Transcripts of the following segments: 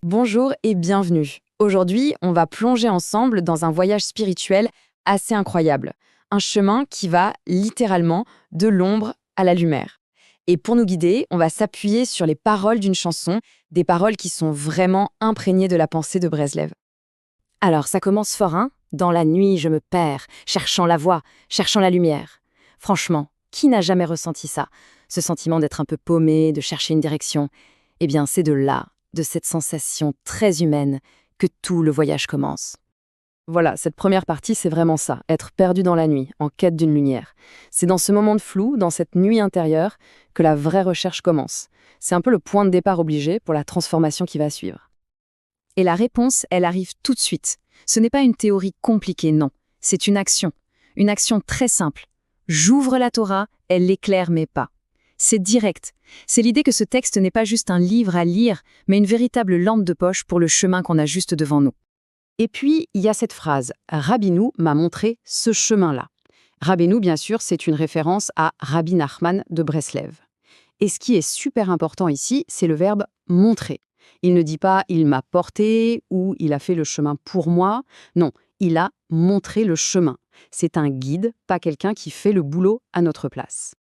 Bonjour et bienvenue. Aujourd'hui, on va plonger ensemble dans un voyage spirituel assez incroyable. Un chemin qui va littéralement de l'ombre à la lumière. Et pour nous guider, on va s'appuyer sur les paroles d'une chanson, des paroles qui sont vraiment imprégnées de la pensée de Breslev. Alors, ça commence fort, hein? Dans la nuit, je me perds, cherchant la voie, cherchant la lumière. Franchement, qui n'a jamais ressenti ça? Ce sentiment d'être un peu paumé, de chercher une direction. Eh bien, c'est de là, de cette sensation très humaine, que tout le voyage commence. Voilà, cette première partie, c'est vraiment ça, être perdu dans la nuit, en quête d'une lumière. C'est dans ce moment de flou, dans cette nuit intérieure, que la vraie recherche commence. C'est un peu le point de départ obligé pour la transformation qui va suivre. Et la réponse, elle arrive tout de suite. Ce n'est pas une théorie compliquée, non. C'est une action très simple. J'ouvre la Torah, elle l'éclaire mes pas. C'est direct. C'est l'idée que ce texte n'est pas juste un livre à lire, mais une véritable lampe de poche pour le chemin qu'on a juste devant nous. Et puis, il y a cette phrase « Rabbeinu m'a montré ce chemin-là ». Rabbeinu, bien sûr, c'est une référence à Rabbi Nachman de Breslev. Et ce qui est super important ici, c'est le verbe « montrer ». Il ne dit pas « il m'a porté » ou « il a fait le chemin pour moi ». Non, il a montré le chemin. C'est un guide, pas quelqu'un qui fait le boulot à notre place.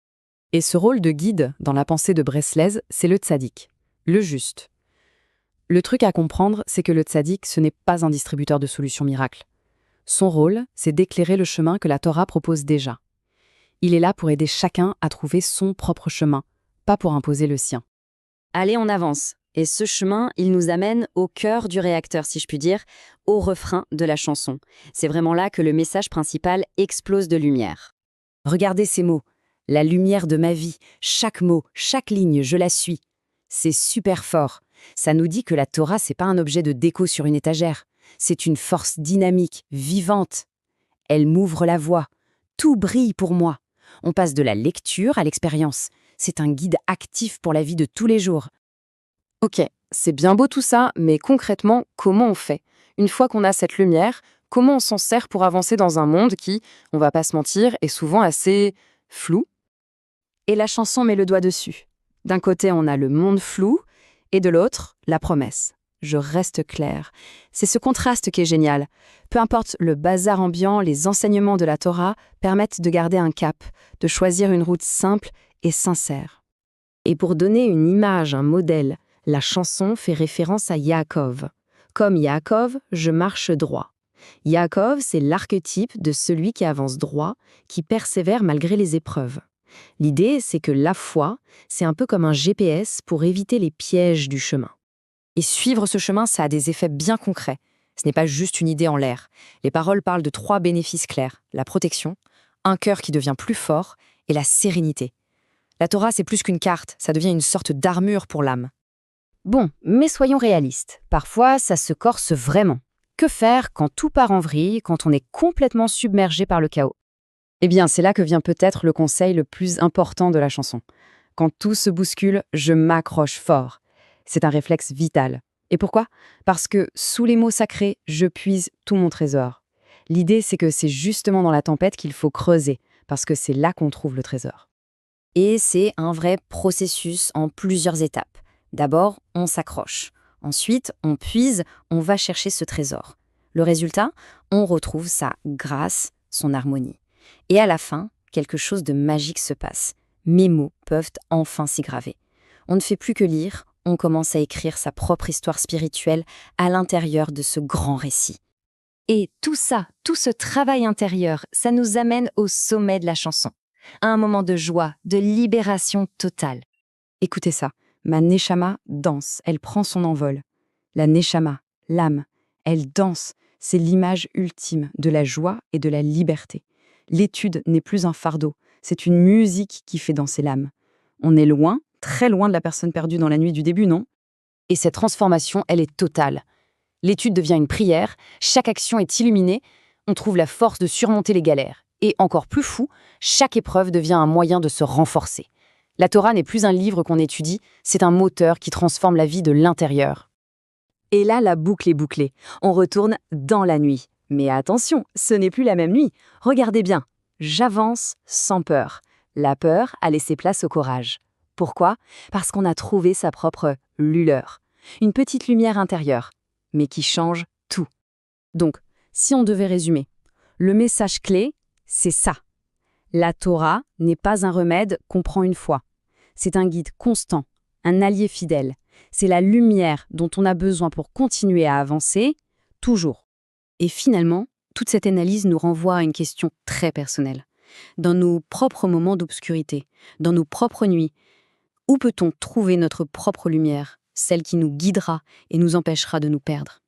Et ce rôle de guide dans la pensée de Breslev, c'est le tzaddik, le juste. Le truc à comprendre, c'est que le tzaddik, ce n'est pas un distributeur de solutions miracles. Son rôle, c'est d'éclairer le chemin que la Torah propose déjà. Il est là pour aider chacun à trouver son propre chemin, pas pour imposer le sien. Allez, on avance. Et ce chemin, il nous amène au cœur du réacteur, si je puis dire, au refrain de la chanson. C'est vraiment là que le message principal explose de lumière. Regardez ces mots. La lumière de ma vie, chaque mot, chaque ligne, je la suis. C'est super fort. Ça nous dit que la Torah, c'est pas un objet de déco sur une étagère. C'est une force dynamique, vivante. Elle m'ouvre la voie. Tout brille pour moi. On passe de la lecture à l'expérience. C'est un guide actif pour la vie de tous les jours. Ok, c'est bien beau tout ça, mais concrètement, comment on fait? Une fois qu'on a cette lumière, comment on s'en sert pour avancer dans un monde qui, on va pas se mentir, est souvent assez flou? Et la chanson met le doigt dessus. D'un côté, on a le monde flou, et de l'autre, la promesse. Je reste clair. C'est ce contraste qui est génial. Peu importe le bazar ambiant, les enseignements de la Torah permettent de garder un cap, de choisir une route simple et sincère. Et pour donner une image, un modèle, la chanson fait référence à Yaakov. Comme Yaakov, je marche droit. Yaakov, c'est l'archétype de celui qui avance droit, qui persévère malgré les épreuves. L'idée, c'est que la foi, c'est un peu comme un GPS pour éviter les pièges du chemin. Et suivre ce chemin, ça a des effets bien concrets. Ce n'est pas juste une idée en l'air. Les paroles parlent de 3 bénéfices clairs. La protection, un cœur qui devient plus fort et la sérénité. La Torah, c'est plus qu'une carte, ça devient une sorte d'armure pour l'âme. Bon, mais soyons réalistes. Parfois, ça se corse vraiment. Que faire quand tout part en vrille, quand on est complètement submergé par le chaos? Eh bien, c'est là que vient peut-être le conseil le plus important de la chanson. Quand tout se bouscule, je m'accroche fort. C'est un réflexe vital. Et pourquoi? Parce que sous les mots sacrés, je puise tout mon trésor. L'idée, c'est que c'est justement dans la tempête qu'il faut creuser, parce que c'est là qu'on trouve le trésor. Et c'est un vrai processus en plusieurs étapes. D'abord, on s'accroche. Ensuite, on puise, on va chercher ce trésor. Le résultat, on retrouve sa grâce, son harmonie. Et à la fin, quelque chose de magique se passe. Mes mots peuvent enfin s'y graver. On ne fait plus que lire, on commence à écrire sa propre histoire spirituelle à l'intérieur de ce grand récit. Et tout ça, tout ce travail intérieur, ça nous amène au sommet de la chanson. À un moment de joie, de libération totale. Écoutez ça, ma neshama danse, elle prend son envol. La neshama, l'âme, elle danse, c'est l'image ultime de la joie et de la liberté. L'étude n'est plus un fardeau, c'est une musique qui fait danser l'âme. On est loin, très loin de la personne perdue dans la nuit du début, non? Et cette transformation, elle est totale. L'étude devient une prière, chaque action est illuminée, on trouve la force de surmonter les galères. Et encore plus fou, chaque épreuve devient un moyen de se renforcer. La Torah n'est plus un livre qu'on étudie, c'est un moteur qui transforme la vie de l'intérieur. Et là, la boucle est bouclée. On retourne dans la nuit. Mais attention, ce n'est plus la même nuit. Regardez bien. J'avance sans peur. La peur a laissé place au courage. Pourquoi? Parce qu'on a trouvé sa propre lueur. une petite lumière intérieure, mais qui change tout. Donc, si on devait résumer, le message clé, c'est ça. La Torah n'est pas un remède qu'on prend une fois. C'est un guide constant, un allié fidèle. C'est la lumière dont on a besoin pour continuer à avancer, toujours. Et finalement, toute cette analyse nous renvoie à une question très personnelle. Dans nos propres moments d'obscurité, dans nos propres nuits, où peut-on trouver notre propre lumière, celle qui nous guidera et nous empêchera de nous perdre ?